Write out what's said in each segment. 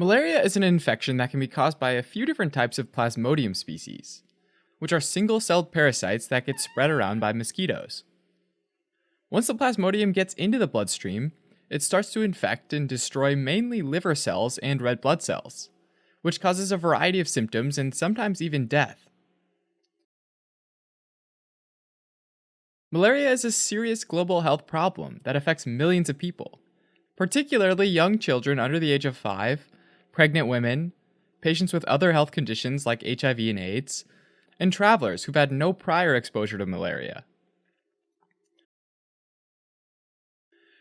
Malaria is an infection that can be caused by a few different types of Plasmodium species, which are single-celled parasites that get spread around by mosquitoes. Once the Plasmodium gets into the bloodstream, it starts to infect and destroy mainly liver cells and red blood cells, which causes a variety of symptoms and sometimes even death. Malaria is a serious global health problem that affects millions of people, particularly young children under the age of 5, pregnant women, patients with other health conditions like HIV and AIDS, and travelers who've had no prior exposure to malaria.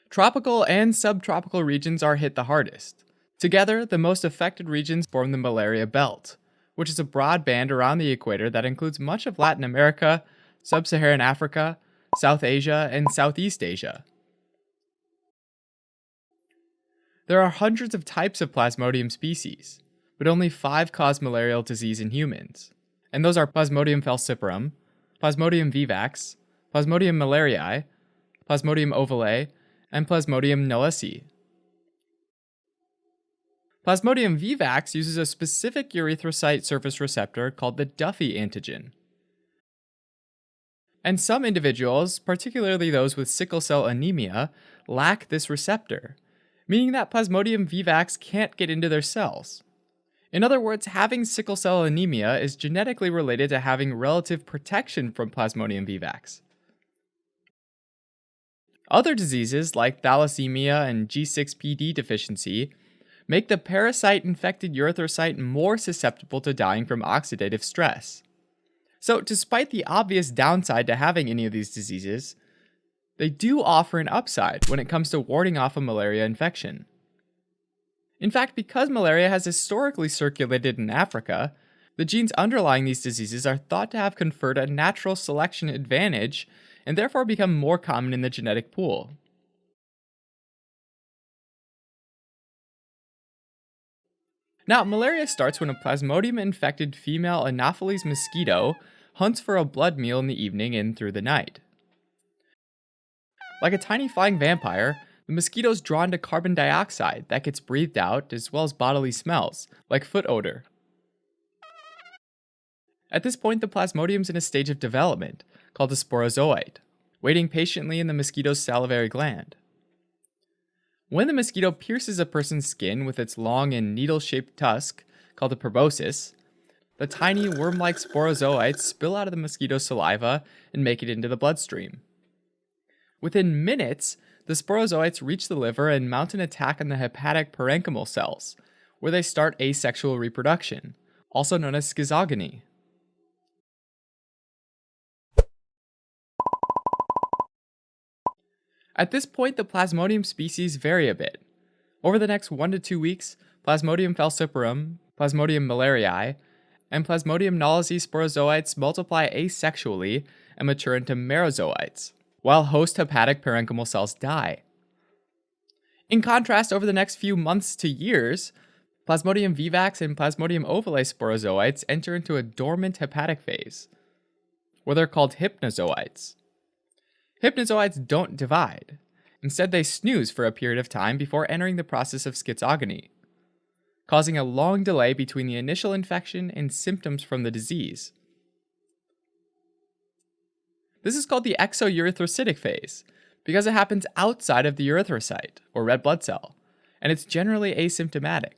Tropical and subtropical regions are hit the hardest. Together, the most affected regions form the malaria belt, which is a broad band around the equator that includes much of Latin America, Sub-Saharan Africa, South Asia, and Southeast Asia. There are hundreds of types of Plasmodium species, but only 5 cause malarial disease in humans, and those are Plasmodium falciparum, Plasmodium vivax, Plasmodium malariae, Plasmodium ovale, and Plasmodium knowlesi. Plasmodium vivax uses a specific erythrocyte surface receptor called the Duffy antigen. And some individuals, particularly those with sickle cell anemia, lack this receptor, meaning that Plasmodium vivax can't get into their cells. In other words, having sickle cell anemia is genetically related to having relative protection from Plasmodium vivax. Other diseases like thalassemia and G6PD deficiency make the parasite-infected erythrocyte more susceptible to dying from oxidative stress. So, despite the obvious downside to having any of these diseases, they do offer an upside when it comes to warding off a malaria infection. In fact, because malaria has historically circulated in Africa, the genes underlying these diseases are thought to have conferred a natural selection advantage and therefore become more common in the genetic pool. Now, malaria starts when a Plasmodium-infected female Anopheles mosquito hunts for a blood meal in the evening and through the night. Like a tiny flying vampire, the mosquito is drawn to carbon dioxide that gets breathed out, as well as bodily smells, like foot odor. At this point, the Plasmodium is in a stage of development, called a sporozoite, waiting patiently in the mosquito's salivary gland. When the mosquito pierces a person's skin with its long and needle-shaped tusk, called a proboscis, the tiny worm-like sporozoites spill out of the mosquito's saliva and make it into the bloodstream. Within minutes, the sporozoites reach the liver and mount an attack on the hepatic parenchymal cells, where they start asexual reproduction, also known as schizogony. At this point, the Plasmodium species vary a bit. Over the next 1 to 2 weeks, Plasmodium falciparum, Plasmodium malariae, and Plasmodium knowlesi sporozoites multiply asexually and mature into merozoites, while host hepatic parenchymal cells die. In contrast, over the next few months to years, Plasmodium vivax and Plasmodium ovale sporozoites enter into a dormant hepatic phase, where they're called hypnozoites. Hypnozoites don't divide. Instead, they snooze for a period of time before entering the process of schizogony, causing a long delay between the initial infection and symptoms from the disease. This is called the exoerythrocytic phase, because it happens outside of the erythrocyte, or red blood cell, and it's generally asymptomatic.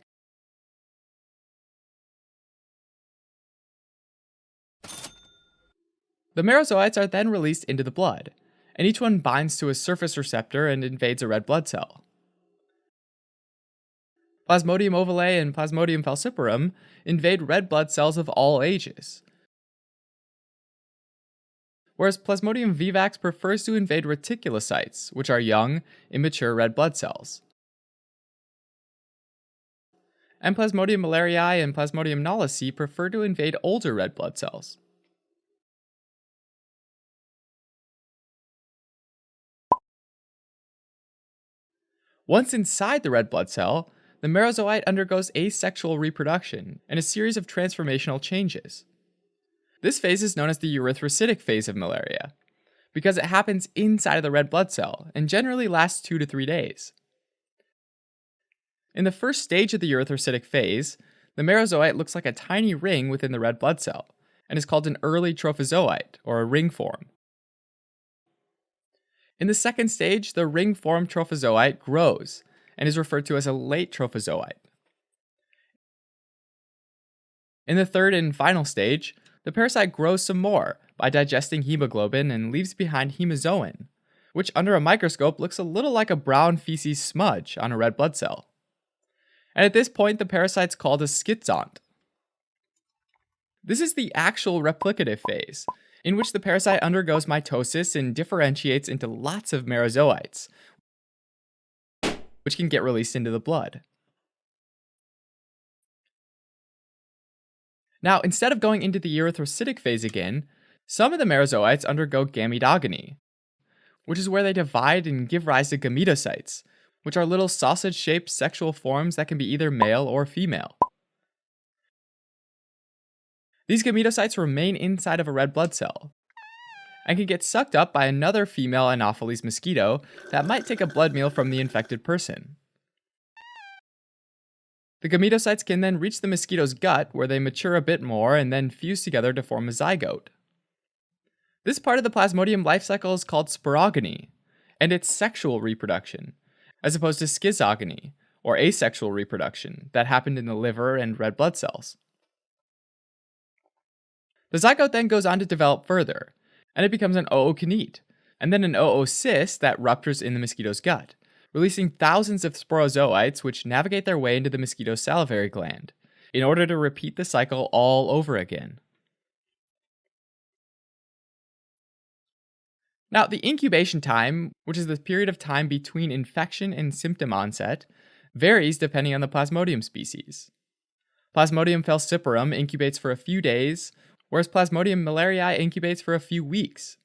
The merozoites are then released into the blood, and each one binds to a surface receptor and invades a red blood cell. Plasmodium ovale and Plasmodium falciparum invade red blood cells of all ages, whereas Plasmodium vivax prefers to invade reticulocytes, which are young, immature red blood cells. And Plasmodium malariae and Plasmodium knowlesi prefer to invade older red blood cells. Once inside the red blood cell, the merozoite undergoes asexual reproduction and a series of transformational changes. This phase is known as the erythrocytic phase of malaria, because it happens inside of the red blood cell and generally lasts 2 to 3 days. In the first stage of the erythrocytic phase, the merozoite looks like a tiny ring within the red blood cell and is called an early trophozoite, or a ring form. In the second stage, the ring form trophozoite grows and is referred to as a late trophozoite. In the third and final stage, the parasite grows some more by digesting hemoglobin and leaves behind hemozoin, which under a microscope looks a little like a brown feces smudge on a red blood cell. And at this point, the parasite's called a schizont. This is the actual replicative phase, in which the parasite undergoes mitosis and differentiates into lots of merozoites, which can get released into the blood. Now, instead of going into the erythrocytic phase again, some of the merozoites undergo gametoogony, which is where they divide and give rise to gametocytes, which are little sausage-shaped sexual forms that can be either male or female. These gametocytes remain inside of a red blood cell and can get sucked up by another female Anopheles mosquito that might take a blood meal from the infected person. The gametocytes can then reach the mosquito's gut, where they mature a bit more and then fuse together to form a zygote. This part of the Plasmodium life cycle is called sporogony, and it's sexual reproduction, as opposed to schizogony, or asexual reproduction, that happened in the liver and red blood cells. The zygote then goes on to develop further, and it becomes an ookinete, and then an oocyst that ruptures in the mosquito's gut, releasing thousands of sporozoites which navigate their way into the mosquito's salivary gland, in order to repeat the cycle all over again. Now, the incubation time, which is the period of time between infection and symptom onset, varies depending on the Plasmodium species. Plasmodium falciparum incubates for a few days, whereas Plasmodium malariae incubates for a few weeks.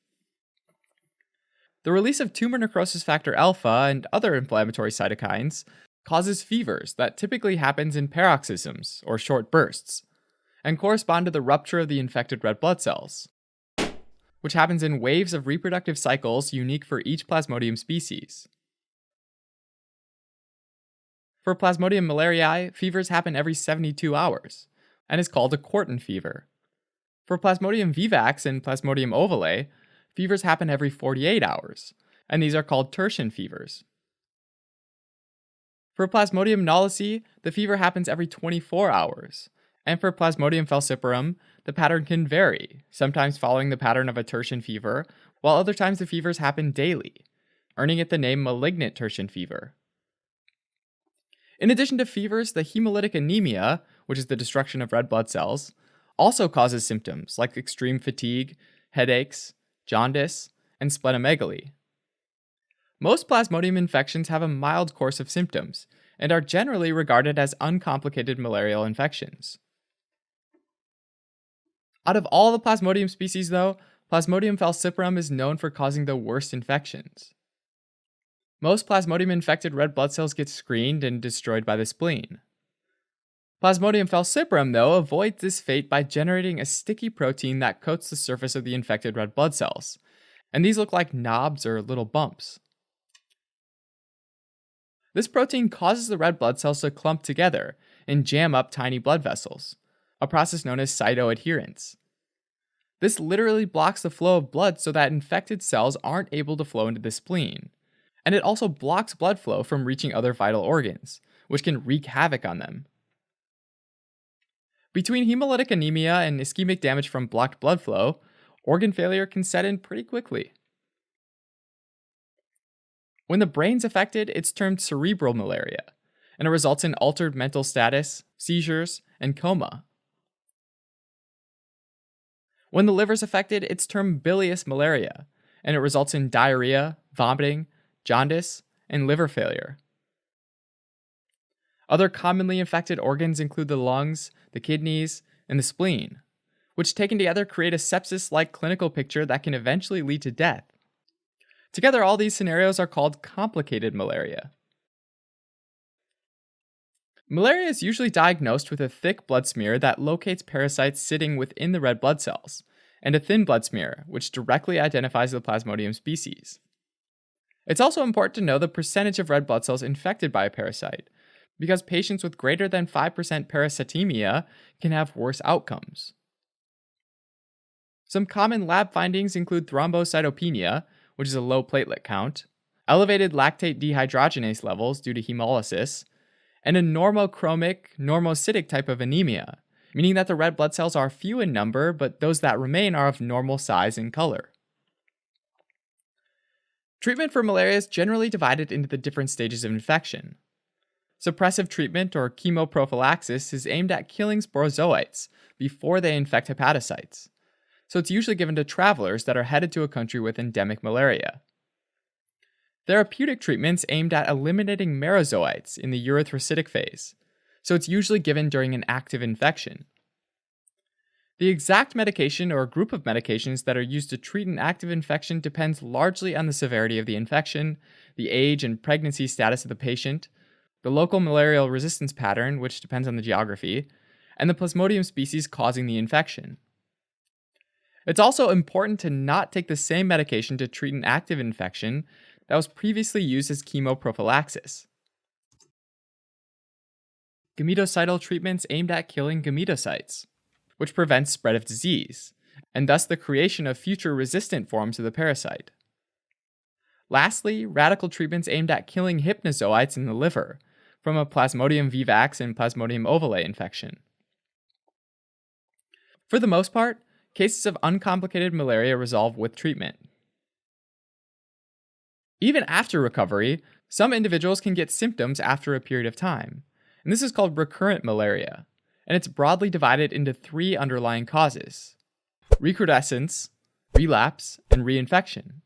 The release of tumor necrosis factor alpha and other inflammatory cytokines causes fevers that typically happens in paroxysms, or short bursts, and correspond to the rupture of the infected red blood cells, which happens in waves of reproductive cycles unique for each Plasmodium species. For Plasmodium malariae, fevers happen every 72 hours, and is called a quartan fever. For Plasmodium vivax and Plasmodium ovale, fevers happen every 48 hours, and these are called tertian fevers. For Plasmodium knowlesi, the fever happens every 24 hours, and for Plasmodium falciparum, the pattern can vary, sometimes following the pattern of a tertian fever, while other times the fevers happen daily, earning it the name malignant tertian fever. In addition to fevers, the hemolytic anemia, which is the destruction of red blood cells, also causes symptoms like extreme fatigue, headaches, jaundice, and splenomegaly. Most Plasmodium infections have a mild course of symptoms and are generally regarded as uncomplicated malarial infections. Out of all the Plasmodium species, though, Plasmodium falciparum is known for causing the worst infections. Most Plasmodium infected red blood cells get screened and destroyed by the spleen. Plasmodium falciparum, though, avoids this fate by generating a sticky protein that coats the surface of the infected red blood cells, and these look like knobs or little bumps. This protein causes the red blood cells to clump together and jam up tiny blood vessels, a process known as cytoadherence. This literally blocks the flow of blood so that infected cells aren't able to flow into the spleen, and it also blocks blood flow from reaching other vital organs, which can wreak havoc on them. Between hemolytic anemia and ischemic damage from blocked blood flow, organ failure can set in pretty quickly. When the brain's affected, it's termed cerebral malaria, and it results in altered mental status, seizures, and coma. When the liver's affected, it's termed bilious malaria, and it results in diarrhea, vomiting, jaundice, and liver failure. Other commonly infected organs include the lungs, the kidneys, and the spleen, which taken together create a sepsis-like clinical picture that can eventually lead to death. Together, all these scenarios are called complicated malaria. Malaria is usually diagnosed with a thick blood smear that locates parasites sitting within the red blood cells, and a thin blood smear, which directly identifies the Plasmodium species. It's also important to know the percentage of red blood cells infected by a parasite, because patients with greater than 5% parasitemia can have worse outcomes. Some common lab findings include thrombocytopenia, which is a low platelet count, elevated lactate dehydrogenase levels due to hemolysis, and a normochromic, normocytic type of anemia, meaning that the red blood cells are few in number, but those that remain are of normal size and color. Treatment for malaria is generally divided into the different stages of infection. Suppressive treatment, or chemoprophylaxis, is aimed at killing sporozoites before they infect hepatocytes, so it's usually given to travelers that are headed to a country with endemic malaria. Therapeutic treatments aimed at eliminating merozoites in the erythrocytic phase, so it's usually given during an active infection. The exact medication or group of medications that are used to treat an active infection depends largely on the severity of the infection, the age and pregnancy status of the patient, the local malarial resistance pattern, which depends on the geography, and the Plasmodium species causing the infection. It's also important to not take the same medication to treat an active infection that was previously used as chemoprophylaxis. Gametocidal treatments aimed at killing gametocytes, which prevents spread of disease, and thus the creation of future resistant forms of the parasite. Lastly, radical treatments aimed at killing hypnozoites in the liver, from a Plasmodium vivax and Plasmodium ovale infection. For the most part, cases of uncomplicated malaria resolve with treatment. Even after recovery, some individuals can get symptoms after a period of time, and this is called recurrent malaria, and it's broadly divided into 3 underlying causes: recrudescence, relapse, and reinfection.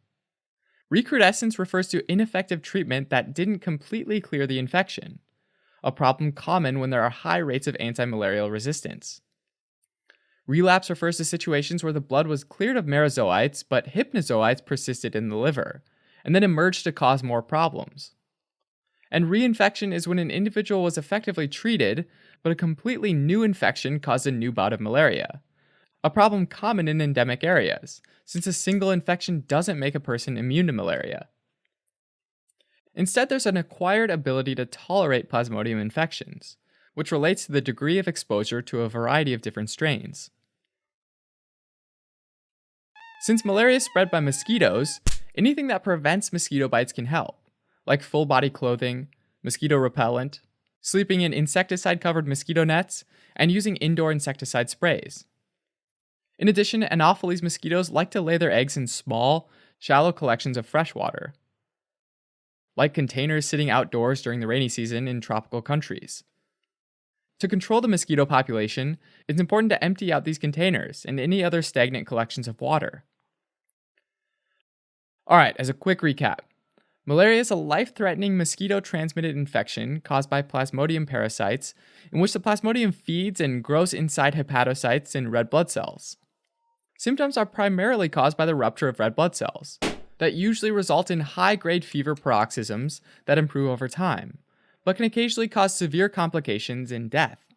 Recrudescence refers to ineffective treatment that didn't completely clear the infection, a problem common when there are high rates of antimalarial resistance. Relapse refers to situations where the blood was cleared of merozoites, but hypnozoites persisted in the liver, and then emerged to cause more problems. And reinfection is when an individual was effectively treated, but a completely new infection caused a new bout of malaria, a problem common in endemic areas, since a single infection doesn't make a person immune to malaria. Instead, there's an acquired ability to tolerate Plasmodium infections, which relates to the degree of exposure to a variety of different strains. Since malaria is spread by mosquitoes, anything that prevents mosquito bites can help, like full-body clothing, mosquito repellent, sleeping in insecticide-covered mosquito nets, and using indoor insecticide sprays. In addition, Anopheles mosquitoes like to lay their eggs in small, shallow collections of fresh water, like containers sitting outdoors during the rainy season in tropical countries. To control the mosquito population, it's important to empty out these containers and any other stagnant collections of water. Alright, as a quick recap, malaria is a life-threatening mosquito-transmitted infection caused by Plasmodium parasites in which the Plasmodium feeds and grows inside hepatocytes and red blood cells. Symptoms are primarily caused by the rupture of red blood cells that usually result in high-grade fever paroxysms that improve over time, but can occasionally cause severe complications and death.